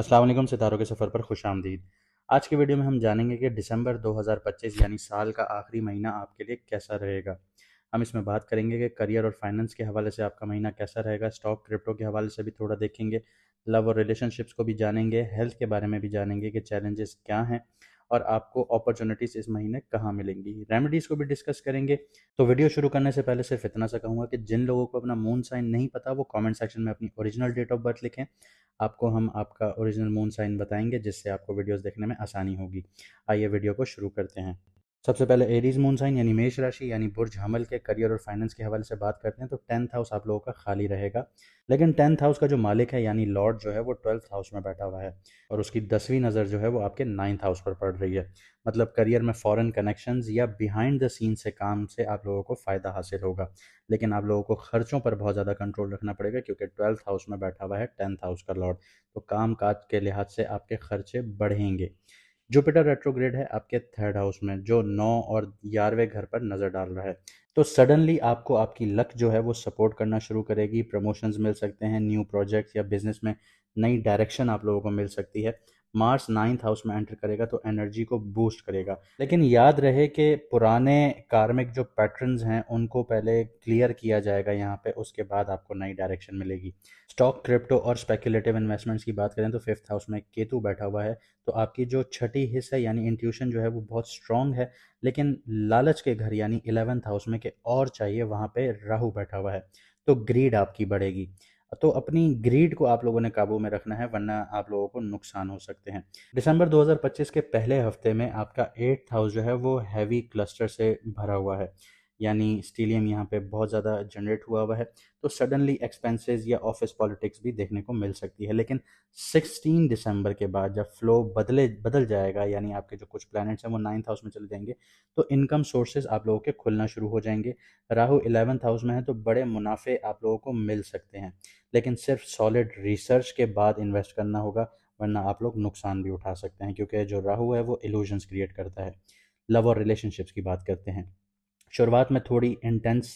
अस्सलाम वालेकुम, सितारों के सफ़र पर खुश आमदीद। आज की वीडियो में हम जानेंगे कि दिसंबर 2025 यानी साल का आखिरी महीना आपके लिए कैसा रहेगा। हम इसमें बात करेंगे कि करियर और फाइनेंस के हवाले से आपका महीना कैसा रहेगा, स्टॉक क्रिप्टो के हवाले से भी थोड़ा देखेंगे, लव और रिलेशनशिप्स को भी जानेंगे, हेल्थ के बारे में भी जानेंगे कि चैलेंजेस क्या हैं और आपको अपॉर्चुनिटीज़ इस महीने कहाँ मिलेंगी, रेमेडीज़ को भी डिस्कस करेंगे। तो वीडियो शुरू करने से पहले सिर्फ इतना सा कहूँगा कि जिन लोगों को अपना मून साइन नहीं पता वो कमेंट सेक्शन में अपनी ओरिजिनल डेट ऑफ बर्थ लिखें। आपको हम आपका ओरिजिनल मून साइन बताएंगे जिससे आपको वीडियोस देखने में आसानी होगी। आइए वीडियो को शुरू करते हैं। सबसे पहले एरीज मून साइन यानी मेष राशि यानी बुर्ज हमल के करियर और फाइनेंस के हवाले से बात करते हैं तो 10th हाउस आप लोगों का खाली रहेगा। लेकिन 10th हाउस का जो मालिक है यानी लॉर्ड जो है वो 12th हाउस में बैठा हुआ है और उसकी 10वीं नज़र जो है वो आपके 9th हाउस पर पड़ रही है। मतलब करियर में फॉरेन कनेक्शंस या बिहाइंड द सीन से काम से आप लोगों को फ़ायदा हासिल होगा। लेकिन आप लोगों को खर्चों पर बहुत ज़्यादा कंट्रोल रखना पड़ेगा क्योंकि 12th हाउस में बैठा हुआ है 10th हाउस का लॉर्ड। तो काम काज के लिहाज से आपके खर्चे बढ़ेंगे। जुपिटर रेट्रोग्रेड है आपके 3rd हाउस में जो 9 और 11वें घर पर नज़र डाल रहा है। तो सडनली आपको आपकी लक जो है वो सपोर्ट करना शुरू करेगी, प्रमोशंस मिल सकते हैं, न्यू प्रोजेक्ट्स या बिजनेस में नई डायरेक्शन आप लोगों को मिल सकती है। मार्स 9th हाउस में एंटर करेगा तो एनर्जी को बूस्ट करेगा। लेकिन याद रहे कि पुराने कार्मिक जो पैटर्न्स हैं उनको पहले क्लियर किया जाएगा यहाँ पे, उसके बाद आपको नई डायरेक्शन मिलेगी। स्टॉक क्रिप्टो और स्पेकुलेटिव इन्वेस्टमेंट्स की बात करें तो 5th हाउस में केतु बैठा हुआ है। तो आपकी जो छठी हिस्स है यानी इंट्यूशन जो है वो बहुत स्ट्रांग है। लेकिन लालच के घर यानी 11th हाउस में के और चाहिए, वहाँ पे राहु बैठा हुआ है। तो ग्रीड आपकी बढ़ेगी। तो अपनी ग्रीड को आप लोगों ने काबू में रखना है वरना आप लोगों को नुकसान हो सकते हैं। दिसंबर 2025 के पहले हफ्ते में आपका 8th हाउस जो है वो हैवी क्लस्टर से भरा हुआ है यानी स्टीलियम यहाँ पे बहुत ज़्यादा जनरेट हुआ है। तो सडनली एक्सपेंसेस या ऑफिस पॉलिटिक्स भी देखने को मिल सकती है। लेकिन 16 दिसंबर के बाद जब फ्लो बदल जाएगा यानी आपके जो कुछ प्लैनेट्स हैं वो 9th हाउस में चले जाएंगे तो इनकम सोर्सेज आप लोगों के खुलना शुरू हो जाएंगे। राहु 11th हाउस में है तो बड़े मुनाफे आप लोगों को मिल सकते हैं। लेकिन सिर्फ सॉलिड रिसर्च के बाद इन्वेस्ट करना होगा वरना आप लोग नुकसान भी उठा सकते हैं क्योंकि जो राहु है वो इल्यूजन्स क्रिएट करता है। लव और रिलेशनशिप्स की बात करते हैं। शुरुआत में थोड़ी इंटेंस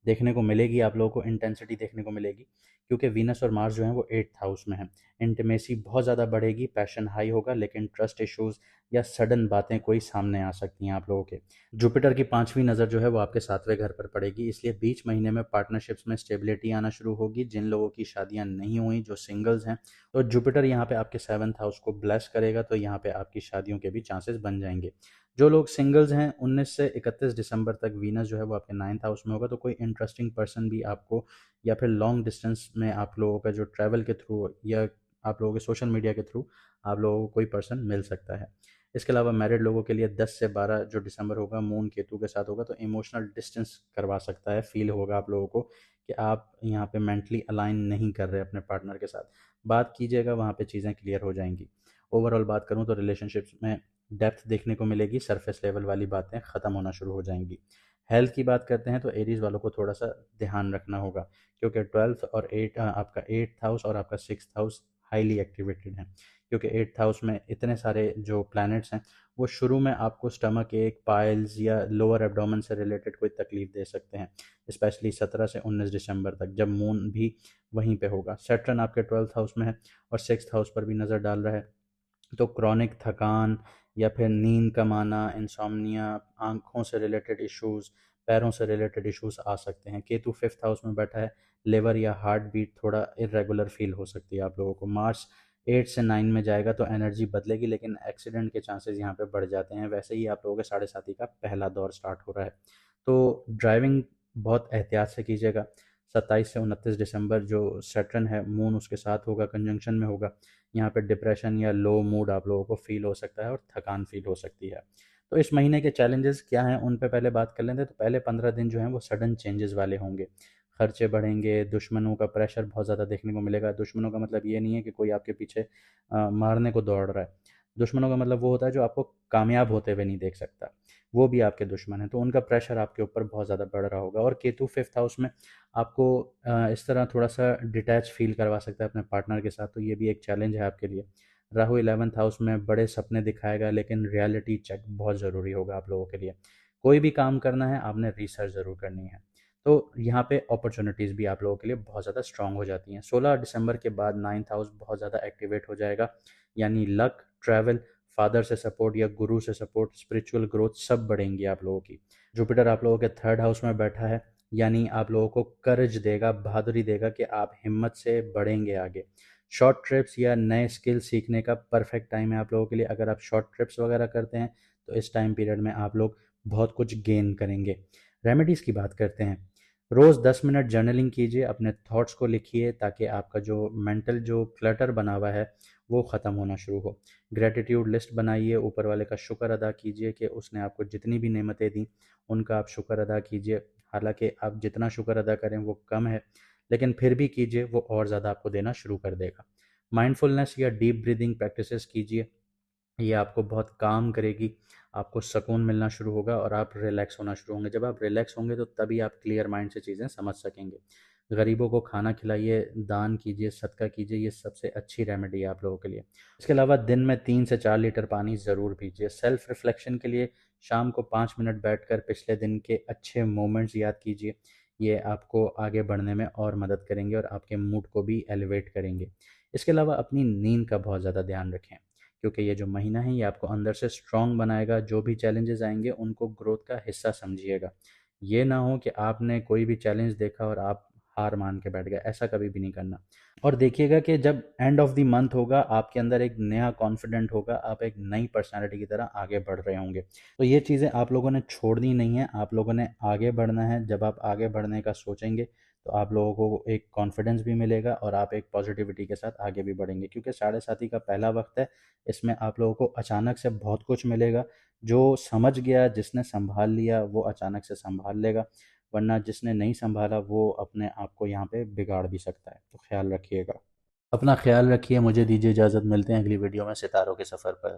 देखने को मिलेगी, आप लोगों को इंटेंसिटी देखने को मिलेगी क्योंकि वीनस और मार्स जो है वो 8th हाउस में है। इंटीमेसी बहुत ज़्यादा बढ़ेगी, पैशन हाई होगा, लेकिन ट्रस्ट इश्यूज या सडन बातें कोई सामने आ सकती हैं आप लोगों के। जुपिटर की 5वीं नज़र जो है वो आपके 7वें घर पर पड़ेगी, इसलिए बीच महीने में पार्टनरशिप्स में स्टेबिलिटी आना शुरू होगी। जिन लोगों की शादियां नहीं हुई, जो सिंगल्स हैं, तो जुपिटर यहाँ पे आपके 7th हाउस को ब्लेस करेगा तो यहाँ पे आपकी शादियों के भी चांसेस बन जाएंगे। जो लोग सिंगल्स हैं 19 से 31 दिसंबर तक वीनस जो है वो आपके 9th हाउस में होगा तो कोई इंटरेस्टिंग पर्सन भी आपको या फिर लॉन्ग डिस्टेंस में आप लोगों का जो ट्रैवल के थ्रू या आप लोगों के सोशल मीडिया के थ्रू आप लोगों को कोई पर्सन मिल सकता है। इसके अलावा मैरिड लोगों के लिए 10 से 12 जो दिसंबर होगा मून केतु के साथ होगा तो इमोशनल डिस्टेंस करवा सकता है, फील होगा आप लोगों को कि आप यहाँ पे मेंटली अलाइन नहीं कर रहे अपने पार्टनर के साथ। बात कीजिएगा, वहाँ पे चीज़ें क्लियर हो जाएंगी। ओवरऑल बात करूँ तो रिलेशनशिप्स में डेप्थ देखने को मिलेगी, सरफेस लेवल वाली बातें ख़त्म होना शुरू हो जाएंगी। हेल्थ की बात करते हैं तो एरीज वालों को थोड़ा सा ध्यान रखना होगा क्योंकि 12th और आपका 8th हाउस और आपका 6th हाउस हाईली एक्टिवेटेड है। क्योंकि 8th हाउस में इतने सारे जो प्लैनेट्स हैं वो शुरू में आपको स्टमक एक, पाइल्स या लोअर एब्डोमेन से रिलेटेड कोई तकलीफ दे सकते हैं, स्पेशली 17 से 19 दिसंबर तक जब मून भी वहीं पे होगा। सैटर्न आपके 12th हाउस में है और 6th हाउस पर भी नज़र डाल रहा है। तो क्रॉनिक थकान या फिर नींद कम आना, इंसोम्निया, आँखों से रिलेटेड इश्यूज़, पैरों से रिलेटेड इश्यूज़ आ सकते हैं। केतु 5th हाउस में बैठा है, लिवर या हार्ट बीट थोड़ा इर्रेगुलर फील हो सकती है आप लोगों को। मार्स 8 से 9 में जाएगा तो एनर्जी बदलेगी लेकिन एक्सीडेंट के चांसेस यहाँ पे बढ़ जाते हैं। वैसे ही आप लोगों के साढ़े साथी का पहला दौर स्टार्ट हो रहा है तो ड्राइविंग बहुत एहतियात से कीजिएगा। 27 से 29 दिसंबर जो सैटर्न है मून उसके साथ होगा, कंजंक्शन में होगा। यहाँ पे डिप्रेशन या लो मूड आप लोगों को फील हो सकता है और थकान फील हो सकती है। तो इस महीने के चैलेंजेस क्या हैं उन पे पहले बात कर लेते हैं। तो पहले 15 दिन जो हैं वो सडन चेंजेस वाले होंगे। खर्चे बढ़ेंगे, दुश्मनों का प्रेशर बहुत ज़्यादा देखने को मिलेगा। दुश्मनों का मतलब ये नहीं है कि कोई आपके पीछे मारने को दौड़ रहा है। दुश्मनों का मतलब वो होता है जो आपको कामयाब होते हुए नहीं देख सकता, वो भी आपके दुश्मन हैं। तो उनका प्रेशर आपके ऊपर बहुत ज़्यादा बढ़ रहा होगा। और केतु 5th हाउस में आपको इस तरह थोड़ा-सा डिटैच फ़ील करवा सकता है अपने पार्टनर के साथ, तो ये भी एक चैलेंज है आपके लिए। राहु 11th हाउस में बड़े सपने दिखाएगा लेकिन रियलिटी चेक बहुत ज़रूरी होगा आप लोगों के लिए। कोई भी काम करना है आपने रिसर्च ज़रूर करनी है। तो यहाँ पे अपॉर्चुनिटीज़ भी आप लोगों के लिए बहुत ज़्यादा स्ट्रांग हो जाती हैं। 16 दिसंबर के बाद 9th हाउस बहुत ज़्यादा एक्टिवेट हो जाएगा, यानी लक, ट्रैवल, फादर से सपोर्ट या गुरु से सपोर्ट, स्पिरिचुअल ग्रोथ सब बढ़ेंगी आप लोगों की। जुपिटर आप लोगों के 3rd हाउस में बैठा है, यानी आप लोगों को करेज देगा, बहादुरी देगा कि आप हिम्मत से बढ़ेंगे आगे। शॉर्ट ट्रिप्स या नए स्किल सीखने का परफेक्ट टाइम है आप लोगों के लिए। अगर आप शॉर्ट ट्रिप्स वगैरह करते हैं तो इस टाइम पीरियड में आप लोग बहुत कुछ गेन करेंगे। रेमेडीज़ की बात करते हैं। रोज़ 10 मिनट जर्नलिंग कीजिए, अपने थॉट्स को लिखिए ताकि आपका जो मेंटल जो क्लटर बना हुआ है वो ख़त्म होना शुरू हो। ग्रैटिट्यूड लिस्ट बनाइए, ऊपर वाले का शुक्र अदा कीजिए कि उसने आपको जितनी भी नेमतें दी उनका आप शुक्र अदा कीजिए। हालांकि आप जितना शुक्र अदा करें वो कम है, लेकिन फिर भी कीजिए, वो और ज़्यादा आपको देना शुरू कर देगा। माइंडफुलनेस या डीप ब्रीदिंग प्रैक्टिसेस कीजिए, ये आपको बहुत काम करेगी, आपको सुकून मिलना शुरू होगा और आप रिलैक्स होना शुरू होंगे। जब आप रिलैक्स होंगे तो तभी आप क्लियर माइंड से चीज़ें समझ सकेंगे। गरीबों को खाना खिलाइए, दान कीजिए, सदका कीजिए, ये सबसे अच्छी रेमेडी है आप लोगों के लिए। इसके अलावा दिन में 3 से 4 लीटर पानी ज़रूर पीजिए। सेल्फ रिफ्लेक्शन के लिए शाम को 5 मिनट बैठकर पिछले दिन के अच्छे मोमेंट्स याद कीजिए। ये आपको आगे बढ़ने में और मदद करेंगे और आपके मूड को भी एलिवेट करेंगे। इसके अलावा अपनी नींद का बहुत ज़्यादा ध्यान रखें, क्योंकि ये जो महीना है ये आपको अंदर से स्ट्रांग बनाएगा। जो भी चैलेंजेस आएंगे उनको ग्रोथ का हिस्सा समझिएगा। ये ना हो कि आपने कोई भी चैलेंज देखा और आप हार मान के बैठ गए, ऐसा कभी भी नहीं करना। और देखिएगा कि जब एंड ऑफ द मंथ होगा आपके अंदर एक नया कॉन्फिडेंट होगा, आप एक नई पर्सनालिटी की तरह आगे बढ़ रहे होंगे। तो ये चीज़ें आप लोगों ने छोड़नी नहीं है, आप लोगों ने आगे बढ़ना है। जब आप आगे बढ़ने का सोचेंगे तो आप लोगों को एक कॉन्फिडेंस भी मिलेगा और आप एक पॉजिटिविटी के साथ आगे भी बढ़ेंगे, क्योंकि साढ़े साथी का पहला वक्त है। इसमें आप लोगों को अचानक से बहुत कुछ मिलेगा। जो समझ गया, जिसने संभाल लिया वो अचानक से संभाल लेगा, वरना जिसने नहीं संभाला वो अपने आप को यहाँ पे बिगाड़ भी सकता है। तो ख्याल रखिएगा, अपना ख्याल रखिए। मुझे दीजिए इजाज़त, मिलते हैं अगली वीडियो में सितारों के सफ़र पर।